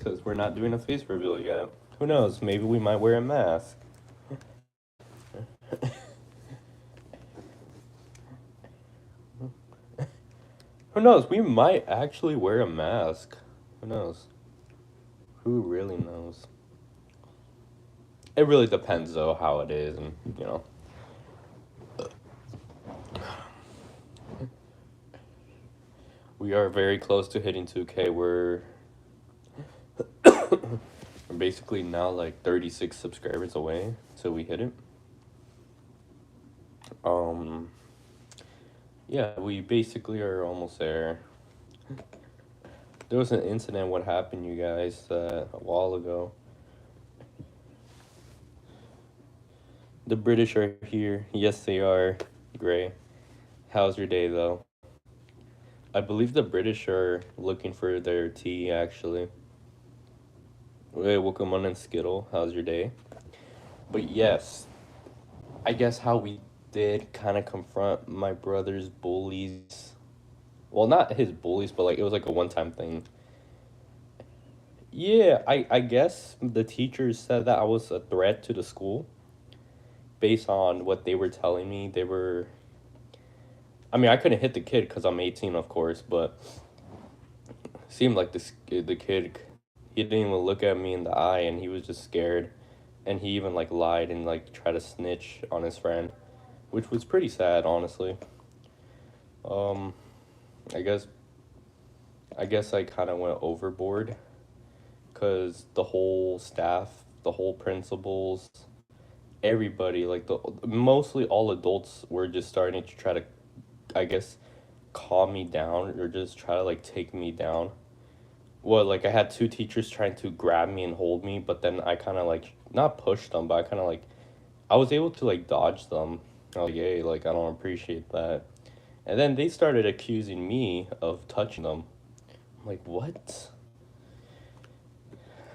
because we're not doing a face reveal yet. Who knows? Maybe we might wear a mask. Who knows? We might actually wear a mask. Who knows? Who really knows? It really depends, though, how it is, and we are very close to hitting 2K. We're basically now like 36 subscribers away till we hit it. Um, yeah, we basically are almost there. There was an incident. What happened, you guys, a while ago? The British are here. Yes, they are. Gray. How's your day, though? I believe the British are looking for their tea, actually. Hey, welcome on and Skittle. How's your day? But yes, I guess how we did kind of confront my brother's bullies. Well, not his bullies, but like it was like a one-time thing. Yeah, I guess the teachers said that I was a threat to the school based on what they were telling me. I mean, I couldn't hit the kid because I'm 18, of course, but seemed like the kid, he didn't even look at me in the eye, and he was just scared, and he even like lied and like tried to snitch on his friend, which was pretty sad, honestly. Um, I guess I guess I kind of went overboard because the whole staff, the whole principals, everybody, like the mostly all adults were just starting to try to, I guess, calm me down or just try to like take me down. Well, like I had two teachers trying to grab me and hold me, but then I kind of like not pushed them, but I kind of like I was able to like dodge them. I was like, hey, like I don't appreciate that. And then they started accusing me of touching them. I'm like, what?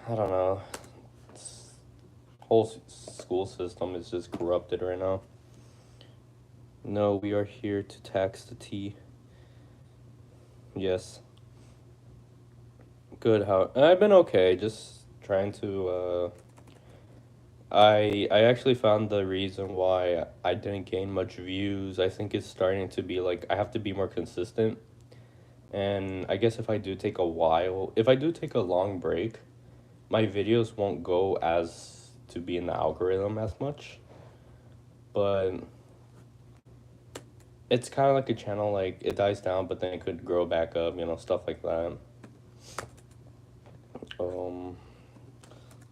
I don't know. This whole school system is just corrupted right now. No, we are here to tax the tea. Yes. Good. How I've been okay. Just trying to. I actually found the reason why I didn't gain much views. I think it's starting to be like I have to be more consistent. And I guess if I do take a long break, my videos won't go as to be in the algorithm as much. But it's kind of like a channel, like it dies down, but then it could grow back up, stuff like that. Um,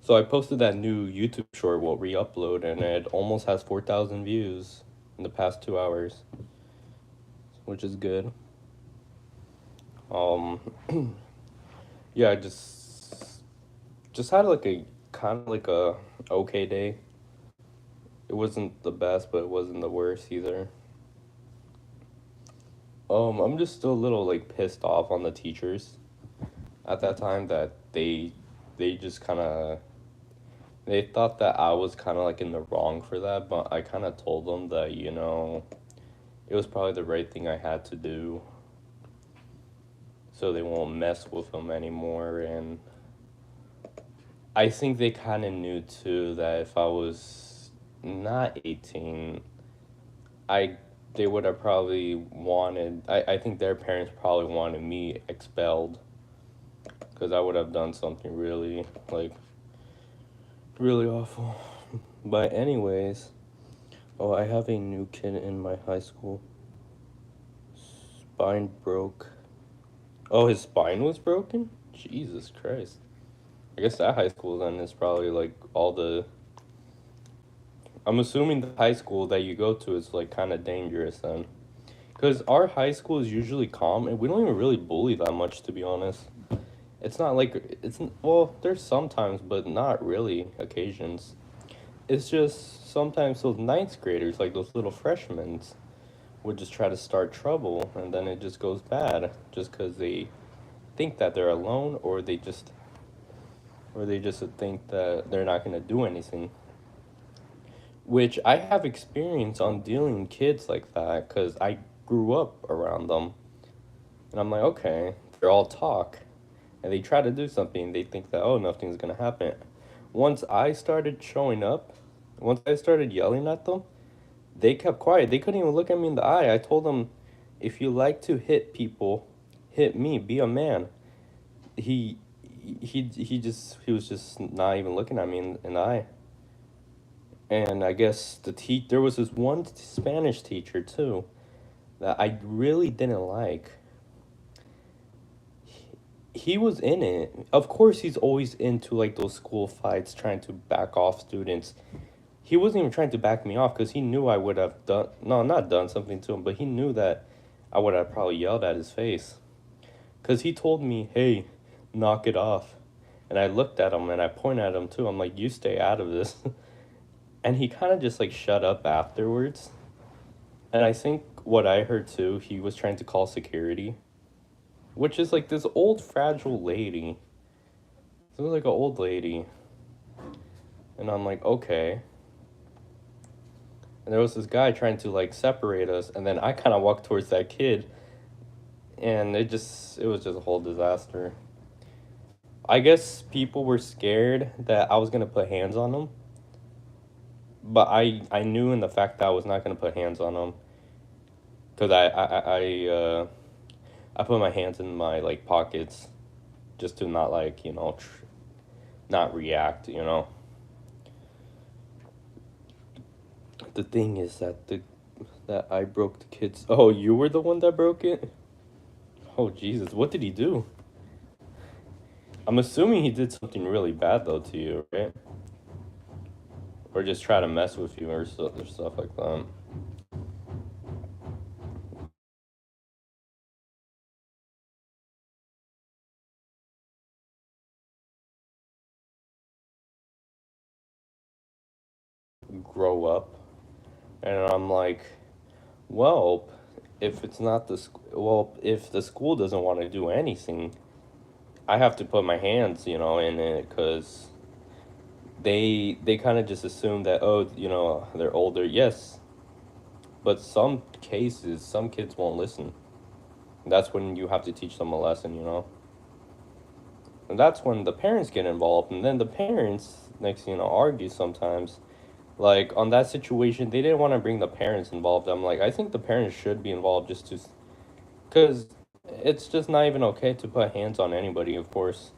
so I posted that new YouTube short, what re-upload, and it almost has 4,000 views in the past 2 hours, which is good. Um, yeah, I just had like a kind of like a okay day. It wasn't the best, but it wasn't the worst either. I'm just still a little like pissed off on the teachers at that time that they just kind of they thought that I was kind of like in the wrong for that, but I kind of told them that it was probably the right thing I had to do, so they won't mess with them anymore. And I think they kind of knew too that if I was not 18, I they would have probably wanted. I think their parents probably wanted me expelled because I would have done something really like really awful. But anyways, oh, I have a new kid in my high school. Spine broke. Oh, his spine was broken? Jesus Christ. I guess that high school then is probably like all the. I'm assuming the high school that you go to is like kind of dangerous then. Because our high school is usually calm and we don't even really bully that much, to be honest. It's not like. Well, there's sometimes, but not really occasions. It's just sometimes those ninth graders, like those little freshmen, would just try to start trouble and then it just goes bad just because they think that they're alone or they just think that they're not going to do anything, which I have experience on dealing with kids like that because I grew up around them, and I'm like, okay, they're all talk, and they try to do something, they think that, oh, nothing's gonna happen. Once I started showing up, once I started yelling at them, they kept quiet. They couldn't even look at me in the eye. I told them, if you like to hit people, hit me, be a man. He he was just not even looking at me in the eye. And I guess there was this one Spanish teacher too that I really didn't like. He was in it. Of course, he's always into like those school fights, trying to back off students. He wasn't even trying to back me off because he knew I would have done, no, not done something to him, but he knew that I would have probably yelled at his face. Because he told me, hey, knock it off. And I looked at him and I pointed at him too. I'm like, you stay out of this. And he kind of just like shut up afterwards. And I think what I heard too, he was trying to call security, which is like this old fragile lady. It was like an old lady. And I'm like, okay. And there was this guy trying to like separate us, and then I kind of walked towards that kid, and it was just a whole disaster. I guess people were scared that I was gonna put hands on them, but I knew in the fact that I was not gonna put hands on them, because I put my hands in my like pockets, just to not like not react. The thing is that I broke the kids. Oh, you were the one that broke it? Oh, Jesus, what did he do? I'm assuming he did something really bad, though, to you, right? Or just try to mess with you or stuff like that. Grow up. And I'm like, well, if it's not well, if the school doesn't want to do anything, I have to put my hands, in it, because they kind of just assume that, oh, they're older. Yes, but some cases, some kids won't listen. That's when you have to teach them a lesson. And that's when the parents get involved, and then the parents, next thing argue sometimes. Like, on that situation, they didn't want to bring the parents involved. I'm like, I think the parents should be involved just to, because it's just not even okay to put hands on anybody, of course.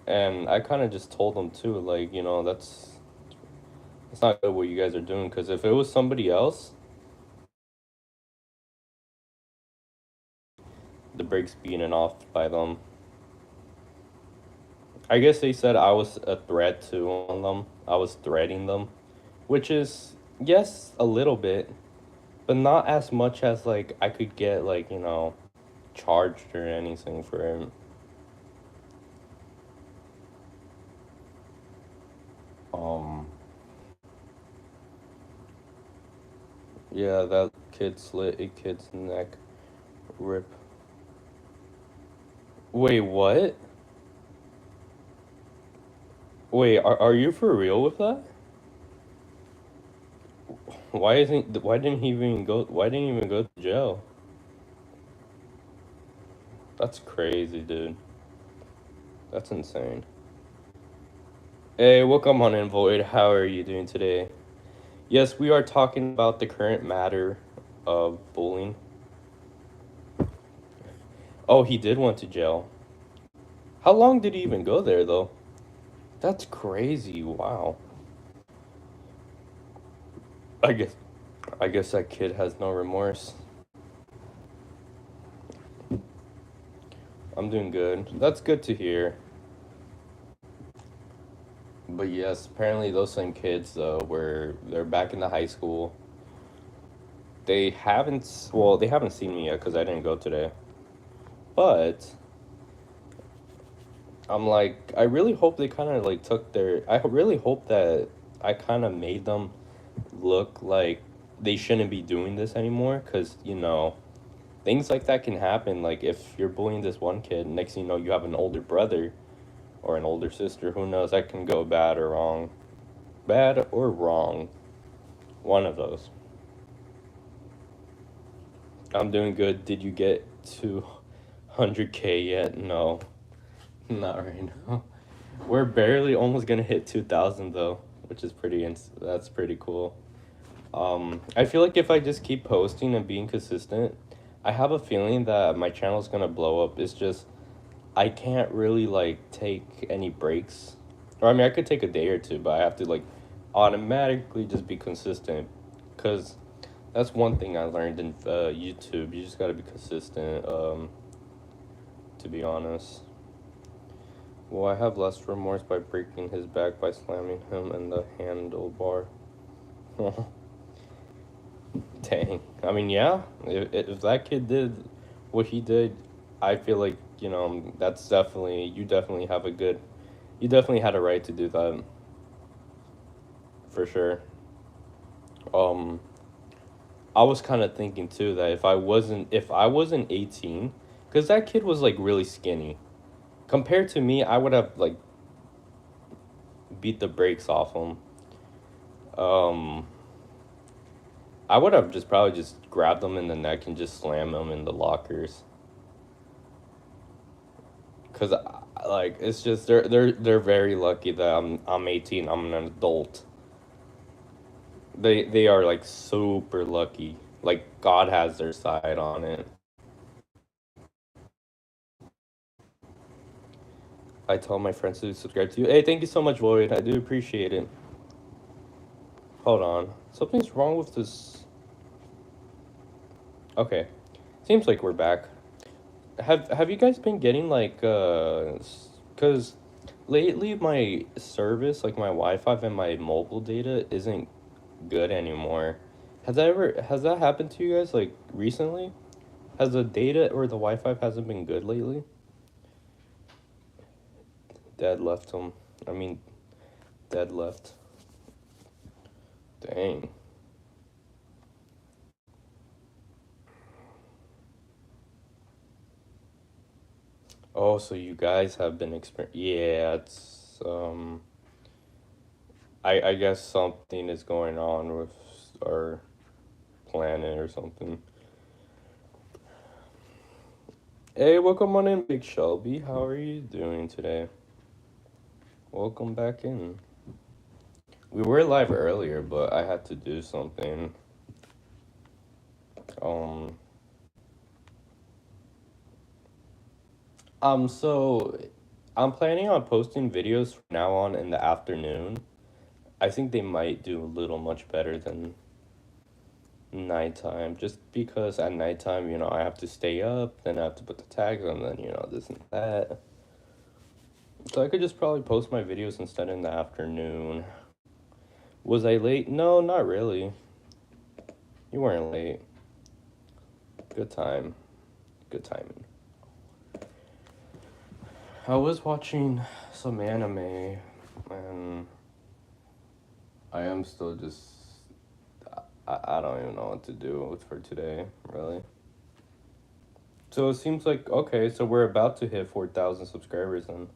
And I kind of just told them too, like, it's not good what you guys are doing, because if it was somebody else, the brakes being off by them. I guess they said I was a threat to them. I was threatening them, which is, yes, a little bit, but not as much as like I could get like, charged or anything for him. Um, yeah, that kid slit a kid's neck. Rip. Wait, what? Wait, are you for real with that? Why didn't he even go to jail? That's crazy, dude. That's insane. Hey, welcome on in, Void. How are you doing today? Yes, we are talking about the current matter of bullying. Oh, he did went to jail. How long did he even go there, though? That's crazy. Wow. I guess I guess that kid has no remorse. I'm doing good. That's good to hear. But yes, apparently those same kids though were they're back in the high school. They haven't seen me yet because I didn't go today. But I'm like, I really hope they kind of like took their. I really hope that I kind of made them look like they shouldn't be doing this anymore, because things like that can happen. Like, if you're bullying this one kid, next thing you know, you have an older brother or an older sister. Who knows? That can go bad or wrong. Bad or wrong. One of those. I'm doing good. Did you get to 100K yet? No. Not right now. We're barely almost gonna hit 2,000 though, which is that's pretty cool. I feel like if I just keep posting and being consistent, I have a feeling that my channel's gonna blow up. It's just I can't really like take any breaks. Or I mean, I could take a day or two, but I have to like automatically just be consistent. Cause that's one thing I learned in YouTube. You just gotta be consistent. To be honest. Well, I have less remorse by breaking his back by slamming him in the handlebar. Dang. I mean, yeah. If that kid did what he did, I feel like, that's definitely, you definitely had a right to do that, for sure. Um, I was kind of thinking too that if I wasn't 18, because that kid was like really skinny. Compared to me, I would have like beat the brakes off him. Um, I would have just probably just grabbed him in the neck and just slam him in the lockers. Cause like it's just they're very lucky that I'm 18. I'm an adult. They are like super lucky. Like God has their side on it. I tell my friends to subscribe to you. Hey, thank you so much, Void. I do appreciate it. Hold on. Something's wrong with this. Okay. Seems like we're back. Have you guys been getting like cuz lately my service, like my Wi-Fi and my mobile data isn't good anymore. Has that happened to you guys like recently? Has the data or the Wi-Fi hasn't been good lately? Dad left him. I mean, Dad left. Dang. Oh, so you guys have been Yeah, it's I guess something is going on with our planet or something. Hey, welcome on in, Big Shelby. How are you doing today? Welcome back in. We were live earlier, but I had to do something. Um, so I'm planning on posting videos from now on in the afternoon. I think they might do a little much better than nighttime, just because at nighttime, I have to stay up, then I have to put the tags on, then, this and that. So I could just probably post my videos instead in the afternoon. Was I late? No, not really. You weren't late. Good time. Good timing. I was watching some anime, and I am still just. I don't even know what to do for today, really. So it seems like, okay, so we're about to hit 4,000 subscribers then.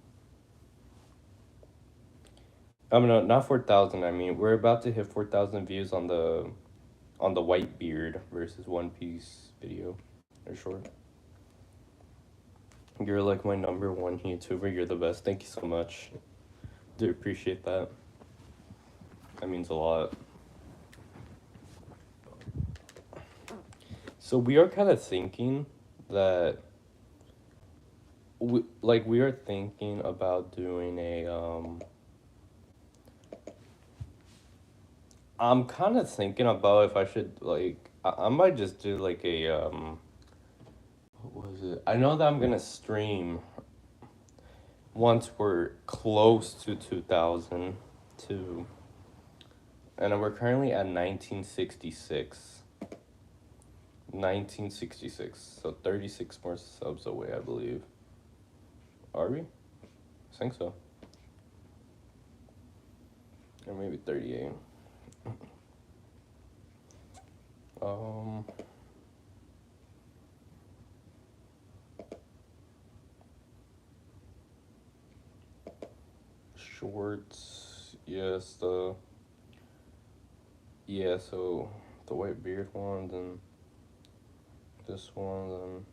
I mean, no, not 4,000, I mean, we're about to hit 4,000 views on the White Beard versus One Piece video. Or short. You're like my number one YouTuber. You're the best. Thank you so much. Do appreciate that. That means a lot. So we are kind of thinking that we are thinking about doing a I'm kind of thinking about if I should like I might just do like a what was it? I know that I'm gonna stream once we're close to 2000 too. And we're currently at 1966. 1966. So 36 more subs away, I believe. Are we? I think so. Or maybe 38. Um Shorts. Yes, so the white beard one, then this one,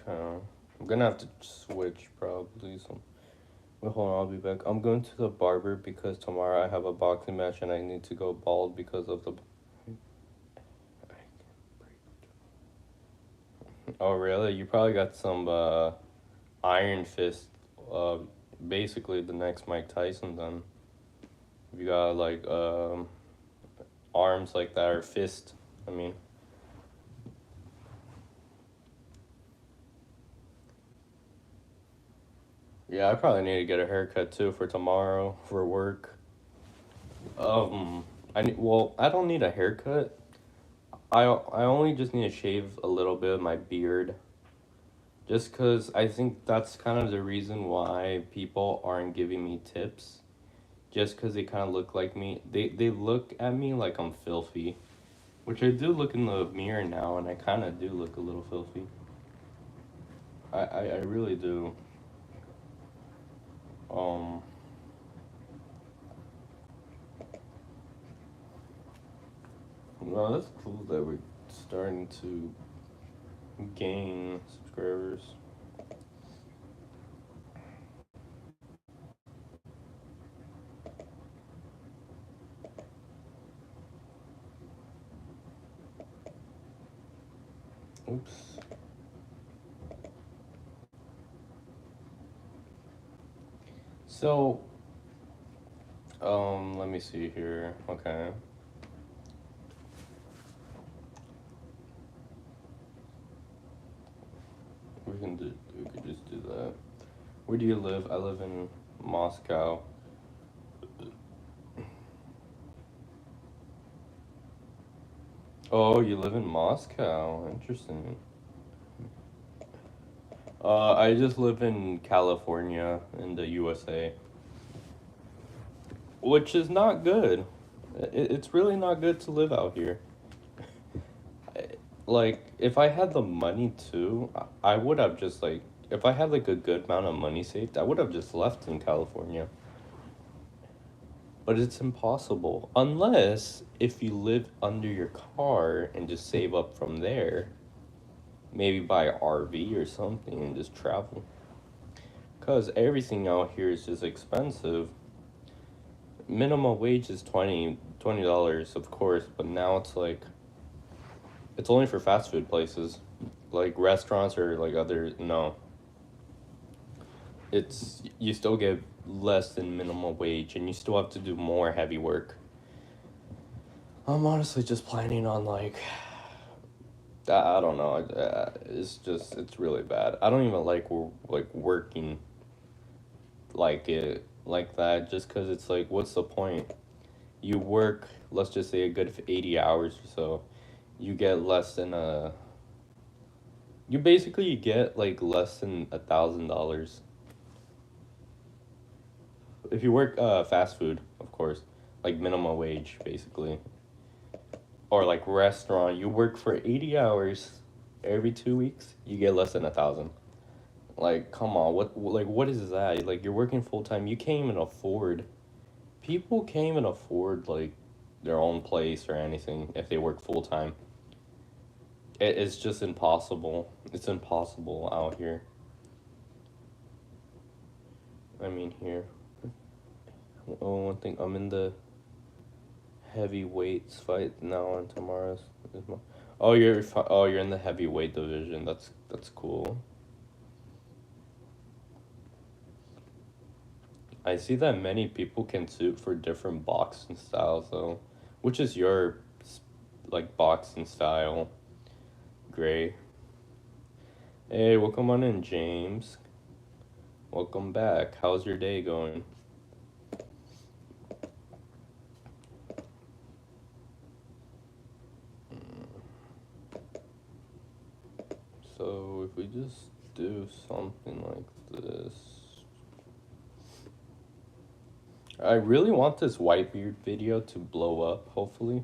then okay. I'm gonna have to switch probably. So, wait, hold on, I'll be back. I'm going to the barber because tomorrow I have a boxing match and I need to go bald because of the. Oh, really? You probably got some Iron Fist, uh, basically the next Mike Tyson then. If you got like arms like that or fist, I mean. Yeah, I probably need to get a haircut too for tomorrow for work. Um, I don't need a haircut. I only just need to shave a little bit of my beard. Just cause I think that's kind of the reason why people aren't giving me tips. Just cause they kind of look like me. They look at me like I'm filthy, which I do look in the mirror now, and I kind of do look a little filthy. I really do. Um, well, that's cool that we're starting to gain subscribers. Oops. So, let me see here. Okay. We could just do that. Where do you live? I live in Moscow. Oh, you live in Moscow. Interesting. I just live in California in the USA, which is not good. It's really not good to live out here. Like, if I had the money too, I would have just like, if I had like a good amount of money saved, I would have just left in California. But it's impossible unless if you live under your car and just save up from there, maybe buy a RV or something and just travel. Cause everything out here is just expensive. Minimum wage is $20, of course, but now it's like it's only for fast food places, like restaurants or like other no. It's you still get less than minimum wage and you still have to do more heavy work. I'm honestly just planning on like I don't know. It's just it's really bad. I don't even like working like it like that just because it's like what's the point? You work, let's just say a good 80 hours or so. You get less than a you basically get like less than $1,000 if you work fast food, of course, like minimum wage basically, or like restaurant. You work for 80 hours every 2 weeks. You get less than 1,000. Like, come on, what is that? Like, you're working full time. You can't even afford. People can't even afford like their own place or anything if they work full time. It's just impossible. It's impossible out here. I mean, here. Oh, one thing. I'm in the heavyweights fight now and tomorrow's. Oh, you're in the heavyweight division. That's cool. I see that many people can suit for different boxing styles though. Which is your like boxing style? Gray. Hey, welcome on in, James. Welcome back. How's your day going? So if we just do something like this. I really want this Whitebeard video to blow up, hopefully.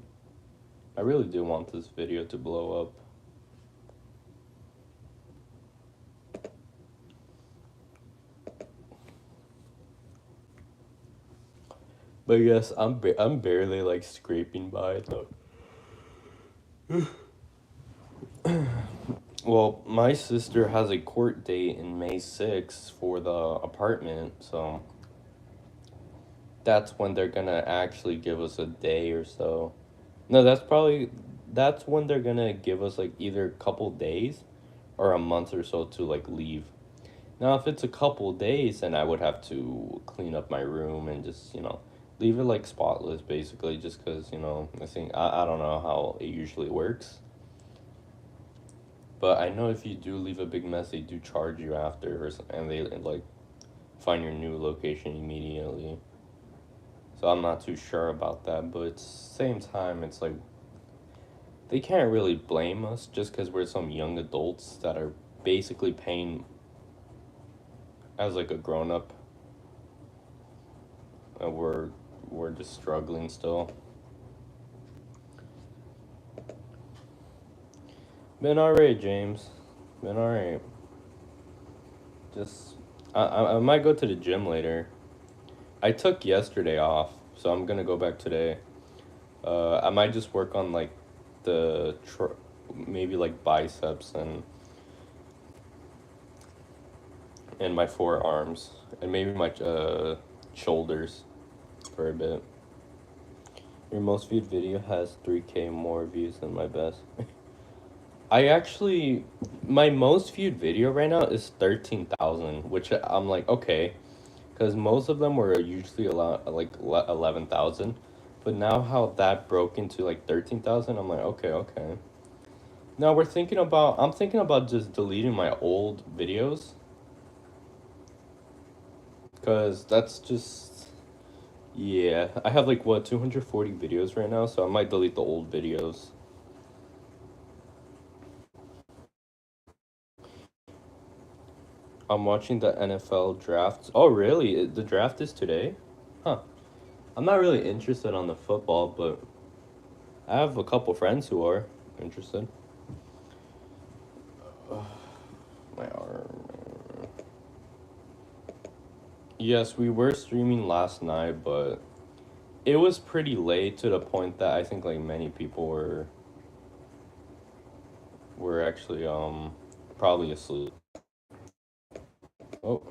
I really do want this video to blow up. But yes, I'm barely like scraping by though. Well, my sister has a court date in May 6th for the apartment, so that's when they're gonna actually give us a day or so. No, that's when they're gonna give us like either a couple days or a month or so to like leave. Now, if it's a couple days, then I would have to clean up my room and just, leave it like spotless basically, just because, I don't know how it usually works. But I know if you do leave a big mess, they do charge you after, and they like find your new location immediately. So I'm not too sure about that, but at the same time, it's like they can't really blame us just because we're some young adults that are basically paying as like a grown up, and we're just struggling still. Been alright, James. Been alright. Just I might go to the gym later. I took yesterday off, so I'm gonna go back today. I might just work on like maybe like biceps and my forearms and maybe my shoulders for a bit. Your most viewed video has 3K more views than my best. I actually, my most viewed video right now is 13,000, which I'm like, okay, because most of them were usually a lot, like 11,000. But now how that broke into like 13,000, I'm like, okay, okay. Now I'm thinking about just deleting my old videos. Because that's just, yeah. I have like, what, 240 videos right now, so I might delete the old videos. I'm watching the NFL draft. Oh, really? The draft is today? Huh. I'm not really interested on the football, but I have a couple friends who are interested. My arm. Yes, we were streaming last night, but it was pretty late to the point that I think like many people were actually probably asleep. Oh,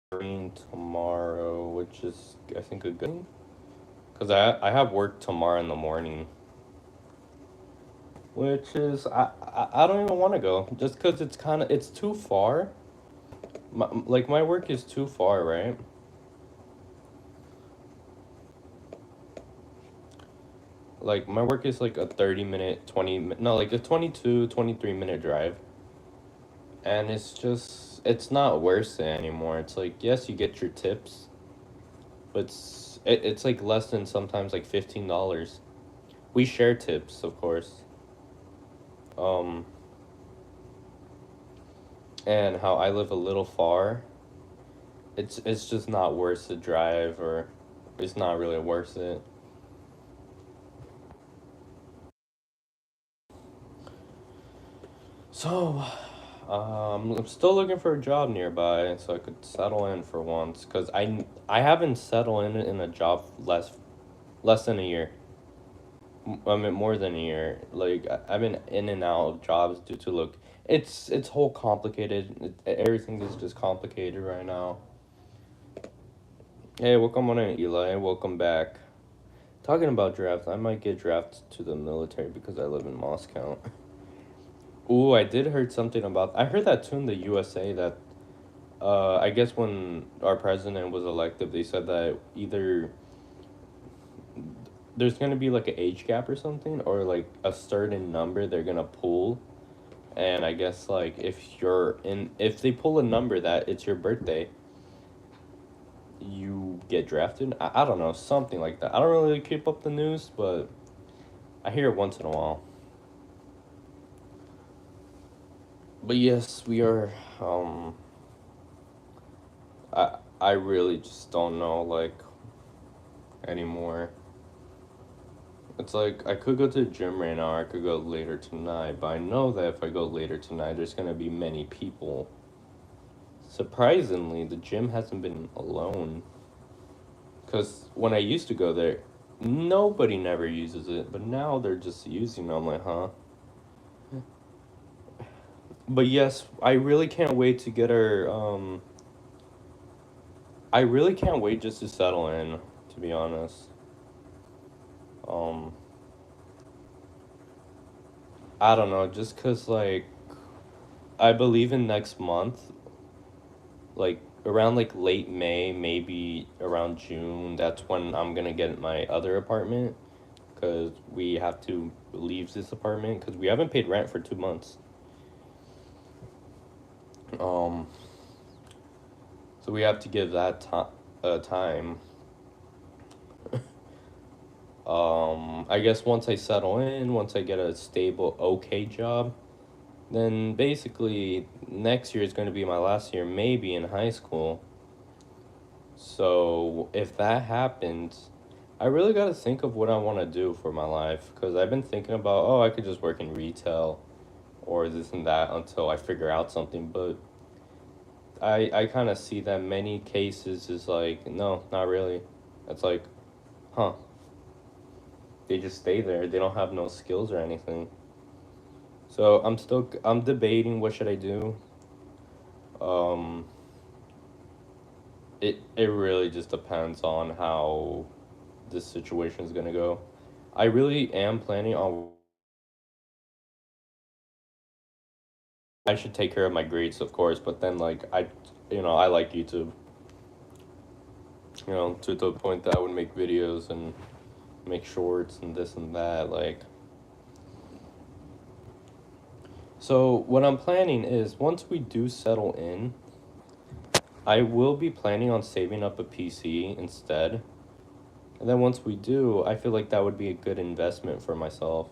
streaming tomorrow, which is I think a good thing, cause I have work tomorrow in the morning, which is I don't even want to go just cause it's too far. My work is too far, right? Like my work is like a 30 minute, no, like a 23 minute drive. And it's not worth it anymore. It's like, yes, you get your tips, but it's like less than sometimes like $15. We share tips, of course. Um, and how I live a little far, it's just not worth the drive, or it's not really worth it. So, I'm still looking for a job nearby so I could settle in for once, cause I haven't settled in a job less than a year. I mean more than a year. Like I've been in and out of jobs due to look. It's whole complicated. Everything is just complicated right now. Hey, welcome on in, Eli. Welcome back. Talking about drafts, I might get drafted to the military because I live in Moscow. Ooh, I did heard something about. I heard that too in the USA that I guess when our president was elected, they said that either there's gonna be like an age gap or something, or like a certain number they're gonna pull, and I guess like if they pull a number that it's your birthday, you get drafted. I don't know, something like that. I don't really keep up the news, but I hear it once in a while. But yes, we are. I really just don't know like anymore. It's like I could go to the gym right now, or I could go later tonight, but I know that if I go later tonight, there's gonna be many people. Surprisingly, the gym hasn't been alone. Because when I used to go there, nobody never uses it, but now they're just using it. I'm like, huh? But yes, I really can't wait to get her. I really can't wait just to settle in. To be honest, um, I don't know. Just cause like I believe in next month, like around like late May, maybe around June. That's when I'm gonna get my other apartment. Cause we have to leave this apartment because we haven't paid rent for 2 months. Um, so we have to give that time. I guess once I settle in, once I get a stable, okay job, then basically next year is going to be my last year, maybe in high school. So if that happens, I really got to think of what I want to do for my life because I've been thinking about, oh, I could just work in retail or this and that until I figure out something. But I kind of see that many cases is like, no, not really. It's like, huh, they just stay there. They don't have no skills or anything. So I'm debating what should I do. Um, it really just depends on how this situation is gonna go. I really am planning on. I should take care of my grades, of course, but then like I like YouTube. To the point that I would make videos and make shorts and this and that. Like, so what I'm planning is once we do settle in, I will be planning on saving up a PC instead. And then once we do, I feel like that would be a good investment for myself.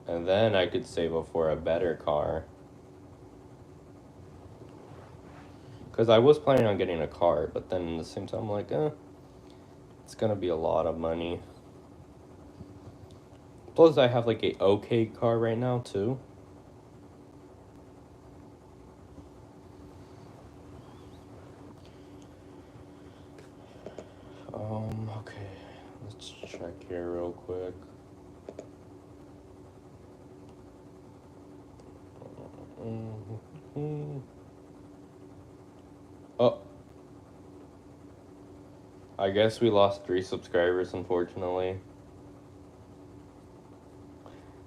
And then I could save up for a better car. Because I was planning on getting a car, but then at the same time, I'm like, it's gonna be a lot of money. Plus, I have like a okay car right now, too. Okay. Let's check here real quick. Mhm. Oh, I guess we lost 3 subscribers, unfortunately.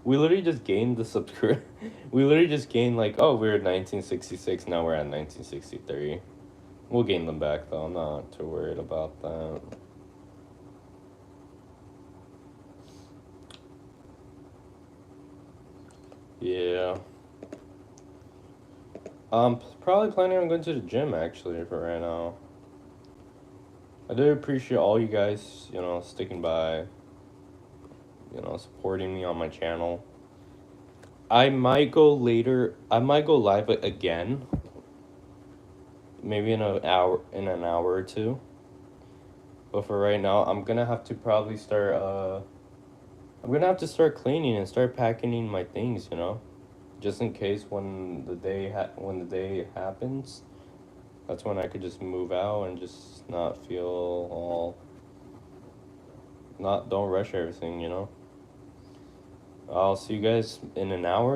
We literally just gained the subscribe. We literally just gained like, oh, we were at 1966. Now we're at 1963. We'll gain them back though. I'm not too worried about that. Yeah. Probably planning on going to the gym actually for right now. I do appreciate all you guys, sticking by, supporting me on my channel. I might go later. I might go live again. Maybe in an hour or two. But for right now, I'm gonna have to start cleaning and start packing my things, just in case when the day happens, that's when I could just move out and just not feel all not don't rush everything. I'll see you guys in an hour.